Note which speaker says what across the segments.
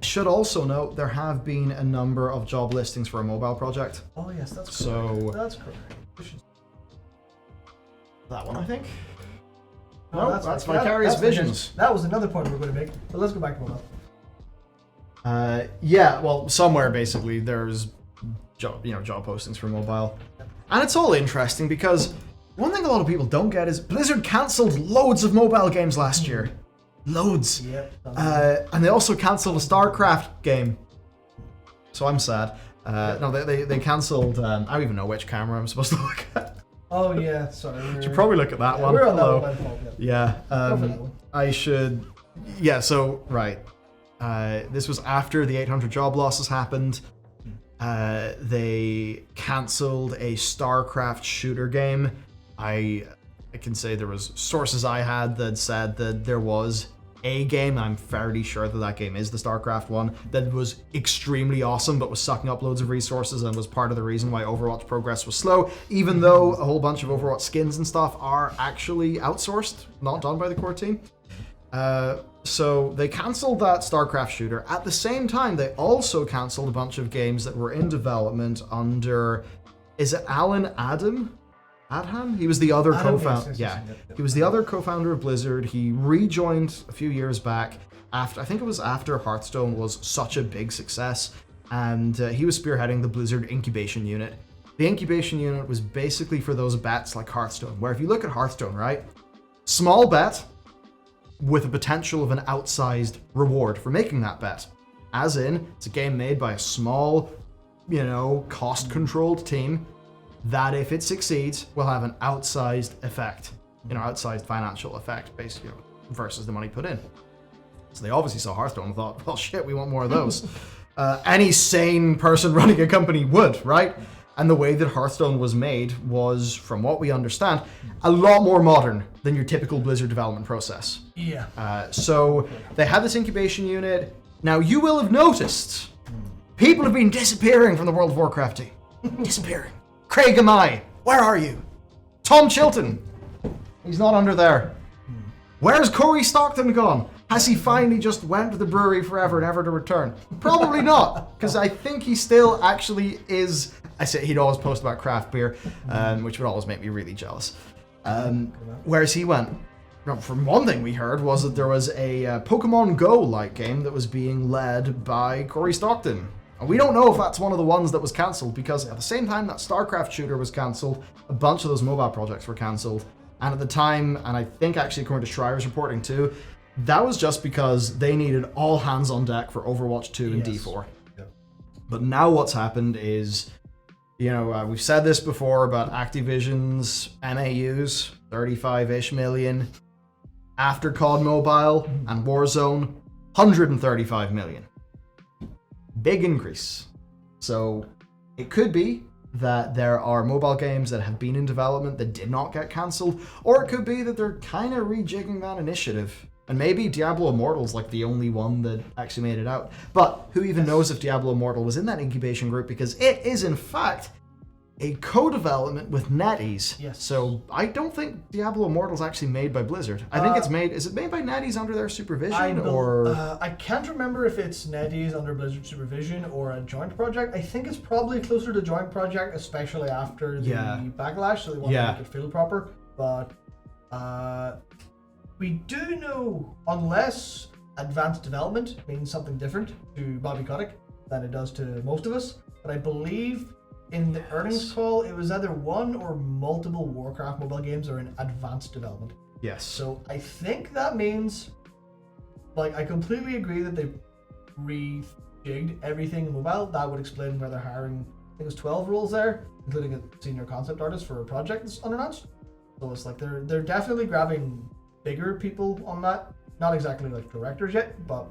Speaker 1: Should also note there have been a number of job listings for a mobile project.
Speaker 2: Oh yes, that's correct.
Speaker 1: So
Speaker 2: That's correct.
Speaker 1: that one, I think.
Speaker 2: No,
Speaker 1: No, that's Vicarious Visions.
Speaker 2: That was another point we were going to make, but let's go back to mobile.
Speaker 1: Yeah, well, somewhere basically there's job postings for mobile, and it's all interesting because one thing a lot of people don't get is Blizzard cancelled loads of mobile games last year. Loads.
Speaker 2: Yep.
Speaker 1: And they also cancelled a StarCraft game. So I'm sad. No, they cancelled. I don't even know which camera I'm supposed to look at.
Speaker 2: Oh yeah, sorry.
Speaker 1: Should probably look at that one.
Speaker 2: We're on that
Speaker 1: Hello.
Speaker 2: one by default,
Speaker 1: Yeah. I should. Yeah. So right. This was after the 800 job losses happened. They cancelled a StarCraft shooter game. I can say there was sources I had that said that there was a game, I'm fairly sure that that game is the StarCraft one, that was extremely awesome but was sucking up loads of resources and was part of the reason why Overwatch progress was slow, even though a whole bunch of Overwatch skins and stuff are actually outsourced, not done by the core team. So they cancelled that StarCraft shooter. At the same time, they also cancelled a bunch of games that were in development under, is it Alan Adham? He was the other co-founder. Yeah, he was the other co-founder of Blizzard. He rejoined a few years back after, I think it was after Hearthstone was such a big success, and he was spearheading the Blizzard incubation unit. The incubation unit was basically for those bets like Hearthstone, where if you look at Hearthstone, right, small bet with a potential of an outsized reward for making that bet. As in, it's a game made by a small, cost-controlled team that if it succeeds will have an outsized effect, outsized financial effect basically, versus the money put in. So they obviously saw Hearthstone and thought, well shit, we want more of those. Any sane person running a company would, right? And the way that Hearthstone was made was, from what we understand, a lot more modern than your typical Blizzard development process.
Speaker 2: Yeah.
Speaker 1: So they had this incubation unit. Now you will have noticed people have been disappearing from the World of Warcraft team. Disappearing. Craig Amai, where are you? Tom Chilton, he's not under there. Where's Corey Stockton gone? Has he finally just went to the brewery forever, never to return? Probably not, because I think he still actually is. I say he'd always post about craft beer, which would always make me really jealous. Whereas he went. From one thing we heard was that there was a Pokemon Go-like game that was being led by Corey Stockton. And we don't know if that's one of the ones that was cancelled, because at the same time that StarCraft shooter was cancelled, a bunch of those mobile projects were cancelled. And at the time, and I think actually according to Schreier's reporting too, that was just because they needed all hands on deck for Overwatch 2 and D4.
Speaker 2: Yep.
Speaker 1: But now what's happened is, we've said this before about Activision's MAUs, 35-ish million. After COD Mobile and Warzone, 135 million. Big increase. So it could be that there are mobile games that have been in development that did not get cancelled, or it could be that they're kind of rejigging that initiative. And maybe Diablo Immortal's like the only one that actually made it out. But who even knows if Diablo Immortal was in that incubation group, because it is in fact a co-development with NetEase.
Speaker 2: Yes.
Speaker 1: So I don't think Diablo Immortal's actually made by Blizzard. I think is it made by NetEase under their supervision, or?
Speaker 2: I can't remember if it's NetEase under Blizzard supervision or a joint project. I think it's probably closer to joint project, especially after the backlash, so they want to make it feel proper. But we do know, unless advanced development means something different to Bobby Kotick than it does to most of us, but I believe in the earnings call, it was either one or multiple Warcraft mobile games are in advanced development.
Speaker 1: Yes.
Speaker 2: So I think that means, I completely agree that they rejigged everything in mobile. That would explain why they're hiring, I think it was 12 roles there, including a senior concept artist for a project that's unannounced. So it's they're definitely grabbing bigger people on that. Not exactly like directors yet, but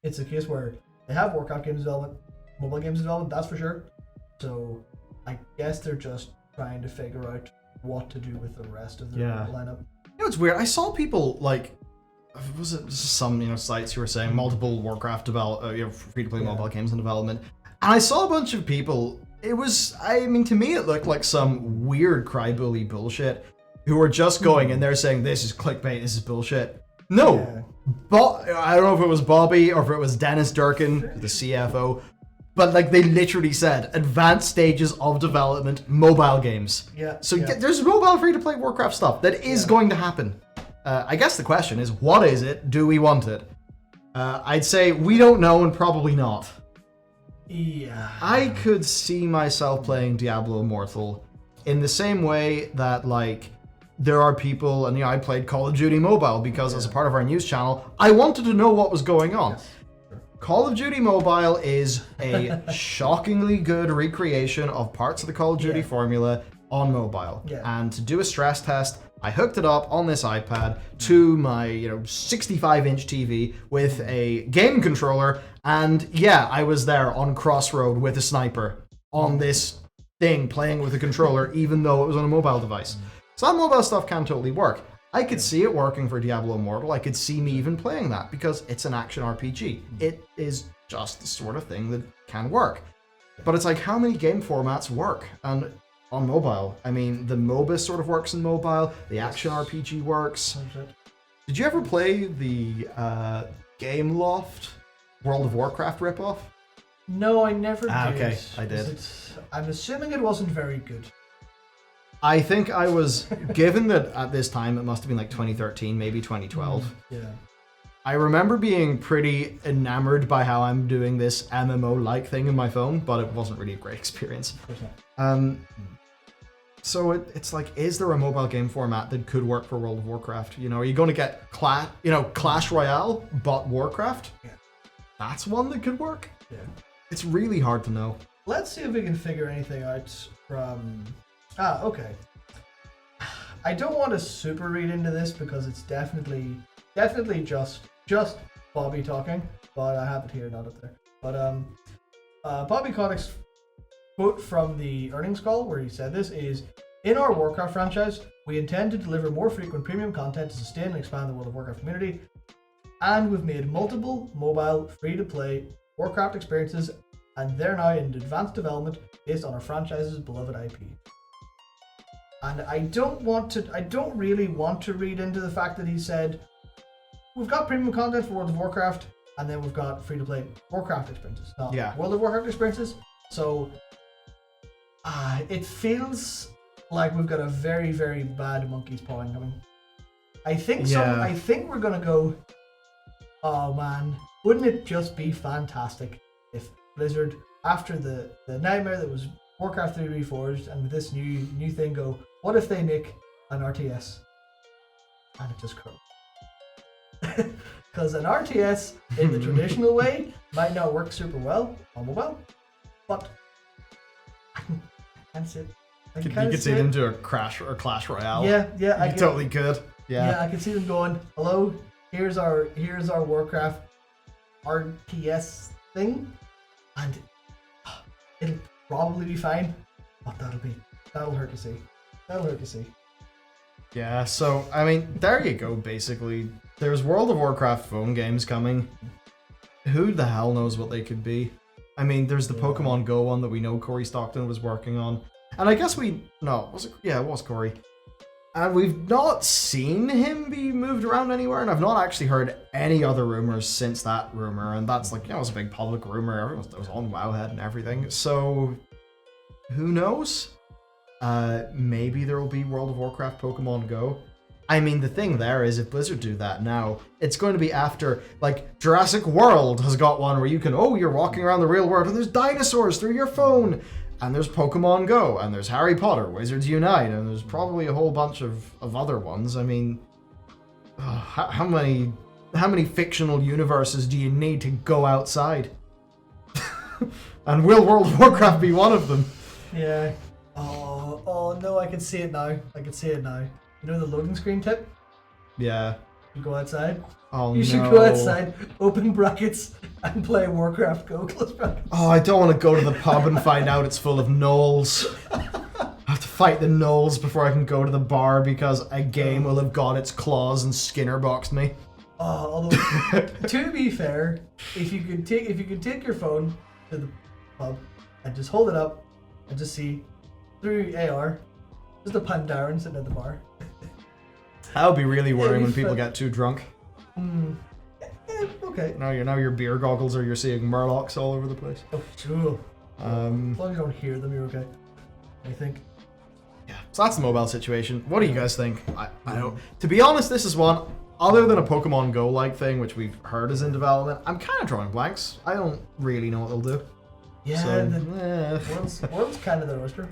Speaker 2: it's a case where they have Warcraft games development, mobile games development, that's for sure. So I guess they're just trying to figure out what to do with the rest of their lineup.
Speaker 1: It's weird. I saw people was it some sites who were saying multiple Warcraft free-to-play mobile games in development, and I saw a bunch of people. It was, to me, it looked like some weird crybaby bullshit who were just going and they're saying this is clickbait, this is bullshit. No.
Speaker 2: Yeah.
Speaker 1: But I don't know if it was Bobby or if it was Dennis Durkin, the CFO, but like they literally said, advanced stages of development, mobile games.
Speaker 2: Yeah.
Speaker 1: So
Speaker 2: yeah.
Speaker 1: there's mobile free-to-play Warcraft stuff that is going to happen. I guess the question is, what is it? Do we want it? I'd say we don't know and probably not.
Speaker 2: Yeah.
Speaker 1: I could see myself playing Diablo Immortal in the same way that, like, there are people, and I played Call of Duty Mobile because as a part of our news channel, I wanted to know what was going on.
Speaker 2: Yes. Sure.
Speaker 1: Call of Duty Mobile is a shockingly good recreation of parts of the Call of Duty formula on mobile.
Speaker 2: Yeah.
Speaker 1: And to do a stress test, I hooked it up on this iPad to my 65-inch TV with a game controller, and yeah, I was there on Crossroad with a sniper on this thing playing with a controller, even though it was on a mobile device. So that mobile stuff can totally work. I could see it working for Diablo Immortal. I could see me even playing that because it's an action RPG. It is just the sort of thing that can work. But it's like, how many game formats work? And on mobile, I mean, the MOBA sort of works in mobile. The action RPG works. Did you ever play the Game Loft World of Warcraft ripoff?
Speaker 2: No, I never did.
Speaker 1: Okay, I did.
Speaker 2: I'm assuming it wasn't very good.
Speaker 1: I think I was, given that at this time it must have been like 2013, maybe 2012.
Speaker 2: Yeah.
Speaker 1: I remember being pretty enamored by how I'm doing this MMO-like thing in my phone, but it wasn't really a great experience.
Speaker 2: Of course not.
Speaker 1: So it's like, is there a mobile game format that could work for World of Warcraft? Are you going to get Clash Royale, but Warcraft?
Speaker 2: Yeah.
Speaker 1: That's one that could work?
Speaker 2: Yeah.
Speaker 1: It's really hard to know.
Speaker 2: Let's see if we can figure anything out from... okay. I don't want to super read into this because it's definitely just Bobby talking, but I have it here, not up there. But Bobby Kotick's quote from the earnings call where he said this is, "In our Warcraft franchise, we intend to deliver more frequent premium content to sustain and expand the World of Warcraft community, and we've made multiple mobile free-to-play Warcraft experiences, and they're now in advanced development based on our franchise's beloved IP." And I don't really want to read into the fact that he said, we've got premium content for World of Warcraft, and then we've got free-to-play Warcraft experiences, not World of Warcraft experiences. So it feels like we've got a very, very bad monkey's paw coming. I think we're gonna go, oh man, wouldn't it just be fantastic if Blizzard, after the nightmare that was Warcraft 3 Reforged, and with this new thing, go, what if they make an RTS? And it just croaks. Because an RTS in the traditional way might not work super well on mobile, but I can see it.
Speaker 1: You could see them do a Clash Royale.
Speaker 2: Yeah,
Speaker 1: you totally could.
Speaker 2: Yeah, I can see them going, hello, here's our Warcraft RTS thing, and it'll probably be fine, but that'll hurt to see.
Speaker 1: Yeah, so I mean, there you go. Basically, there's World of Warcraft phone games coming. Who the hell knows what they could be? I mean, there's the Pokemon Go one that we know Corey Stockton was working on, and I guess it was Corey. And we've not seen him be moved around anywhere, and I've not actually heard any other rumors since that rumor, and that's like, it was a big public rumor. Everyone was on Wowhead and everything, so who knows? Maybe there will be World of Warcraft Pokemon Go. I mean, the thing there is, if Blizzard do that now, it's going to be after, like, Jurassic World has got one where you can, you're walking around the real world and there's dinosaurs through your phone, and there's Pokemon Go, and there's Harry Potter, Wizards Unite, and there's probably a whole bunch of other ones. I mean, how many fictional universes do you need to go outside? And will World of Warcraft be one of them?
Speaker 2: Yeah. Oh no, I can see it now. You know the loading screen tip?
Speaker 1: Yeah.
Speaker 2: You go outside.
Speaker 1: Oh,
Speaker 2: you should go outside, open brackets, and play Warcraft Go, close brackets.
Speaker 1: Oh, I don't want to go to the pub and find out it's full of gnolls. I have to fight the gnolls before I can go to the bar because a game will have got its claws and Skinner boxed me.
Speaker 2: Although, to be fair, if you could take your phone to the pub and just hold it up and just see through AR, just a Pandaren sitting at the bar.
Speaker 1: That would be really worrying when people get too drunk.
Speaker 2: Okay.
Speaker 1: Now your beer goggles are you're seeing murlocs all over the place.
Speaker 2: Oh, sure. As long as you don't hear them, you're okay. I think.
Speaker 1: Yeah. So that's the mobile situation. What do you guys think? I don't. To be honest, this is one other than a Pokemon Go like thing, which we've heard is in development. I'm kind of drawing blanks. I don't really know what they'll do.
Speaker 2: Yeah.
Speaker 1: So,
Speaker 2: One's kind of the roaster.